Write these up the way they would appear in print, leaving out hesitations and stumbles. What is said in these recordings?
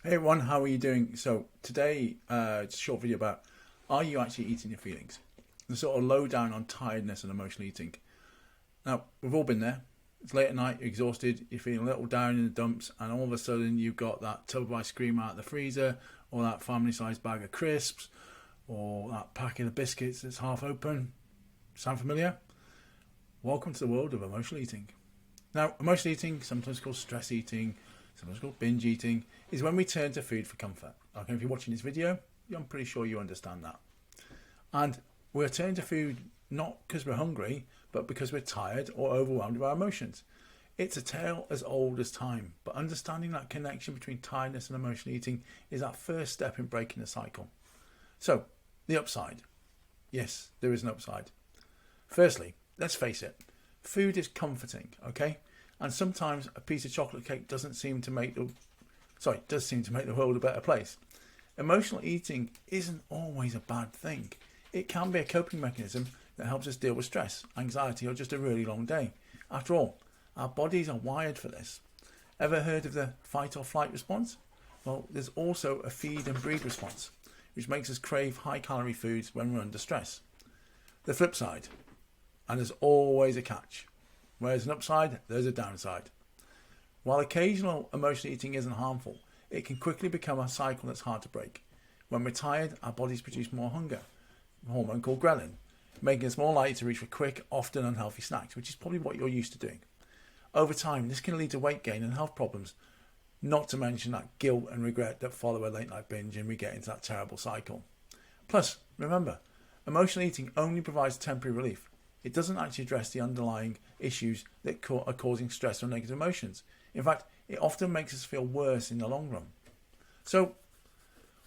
Hey everyone, how are you doing? So today, it's a short video about, are you actually eating your feelings? The sort of lowdown on tiredness and emotional eating. Now, we've all been there. It's late at night, you're exhausted, you're feeling a little down in the dumps, and all of a sudden you've got that tub of ice cream out of the freezer, or that family-sized bag of crisps, or that packet of biscuits that's half open. Sound familiar? Welcome to the world of emotional eating. Now, emotional eating, sometimes called stress eating, sometimes called binge eating, is when we turn to food for comfort. Okay, if you're watching this video, I'm pretty sure you understand that. And we're turning to food not because we're hungry, but because we're tired or overwhelmed with our emotions. It's a tale as old as time, but understanding that connection between tiredness and emotional eating is that first step in breaking the cycle. So, the upside. Yes, there is an upside. Firstly, let's face it, food is comforting, okay? And sometimes a piece of chocolate cake does seem to make the world a better place. Emotional eating isn't always a bad thing. It can be a coping mechanism that helps us deal with stress, anxiety, or just a really long day. After all, our bodies are wired for this. Ever heard of the fight or flight response? Well, there's also a feed and breed response, which makes us crave high-calorie foods when we're under stress. The flip side, and there's always a catch. Where there's an upside, there's a downside. While occasional emotional eating isn't harmful, it can quickly become a cycle that's hard to break. When we're tired, our bodies produce more hunger, a hormone called ghrelin, making us more likely to reach for quick, often unhealthy snacks, which is probably what you're used to doing. Over time, this can lead to weight gain and health problems, not to mention that guilt and regret that follow a late night binge and we get into that terrible cycle. Plus, remember, emotional eating only provides temporary relief. It doesn't actually address the underlying issues that are causing stress or negative emotions. In fact, it often makes us feel worse in the long run. So,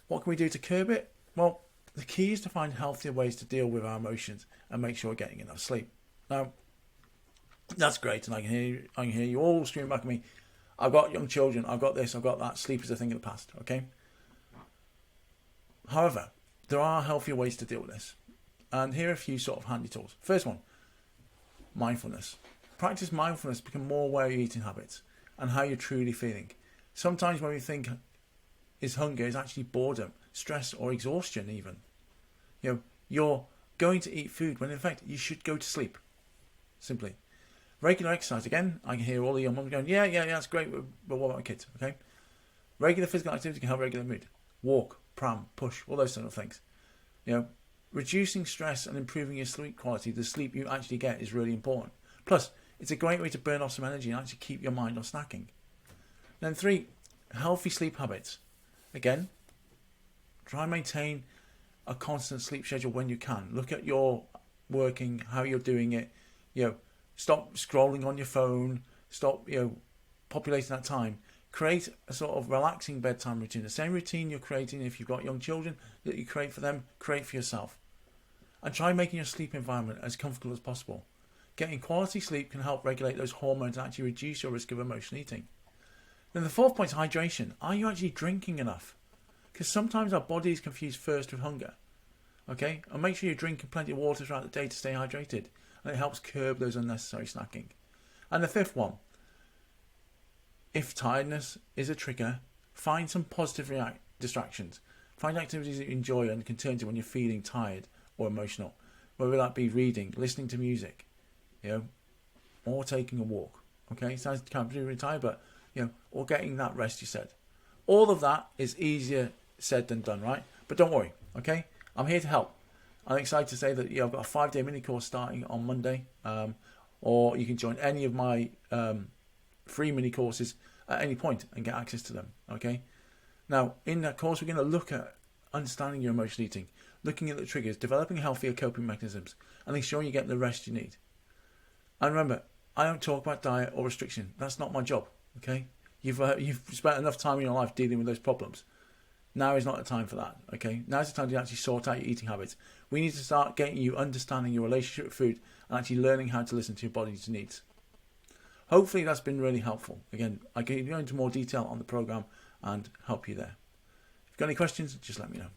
what can we do to curb it? Well, the key is to find healthier ways to deal with our emotions and make sure we're getting enough sleep. Now, that's great, and I can hear you all screaming back at me. I've got young children, I've got this, I've got that. Sleep is a thing of the past, okay? However, there are healthier ways to deal with this. And here are a few sort of handy tools. First one, mindfulness. Practice mindfulness to become more aware of your eating habits and how you're truly feeling. Sometimes when we think is hunger is actually boredom, stress or exhaustion even. You're going to eat food when in fact you should go to sleep. Simply. Regular exercise. Again, I can hear all the young mums going, yeah, that's great, but what about my kids? Okay. Regular physical activity can help regulate mood. Walk, pram, push, all those sort of things. Reducing stress and improving your sleep quality, the sleep you actually get, is really important. Plus, it's a great way to burn off some energy and actually keep your mind off snacking. Then 3, healthy sleep habits. Again, try and maintain a constant sleep schedule when you can. Look at your working, how you're doing it. Stop scrolling on your phone. Stop, populating that time. Create a sort of relaxing bedtime routine. The same routine you're creating if you've got young children that you create for them, create for yourself. And try making your sleep environment as comfortable as possible. Getting quality sleep can help regulate those hormones and actually reduce your risk of emotional eating. Then the 4th point is hydration. Are you actually drinking enough? Because sometimes our bodies confuse thirst with hunger. Okay? And make sure you're drinking plenty of water throughout the day to stay hydrated. And it helps curb those unnecessary snacking. And the 5th one, if tiredness is a trigger, find some positive distractions. Find activities that you enjoy and can turn to when you're feeling tired or emotional. Whether that be reading, listening to music, or taking a walk. Okay, sounds kind of really tired, but or getting that rest you said. All of that is easier said than done, right? But don't worry, okay? I'm here to help. I'm excited to say that I've got a 5-day mini course starting on Monday, or you can join any of my free mini courses at any point and get access to them. Okay. Now, in that course, we're going to look at understanding your emotional eating, looking at the triggers, developing healthier coping mechanisms, and ensuring you get the rest you need. And remember, I don't talk about diet or restriction. That's not my job. Okay. You've spent enough time in your life dealing with those problems. Now is not the time for that. Okay. Now is the time to actually sort out your eating habits. We need to start getting you understanding your relationship with food and actually learning how to listen to your body's needs. Hopefully that's been really helpful. Again, I can go into more detail on the program and help you there. If you've got any questions, just let me know.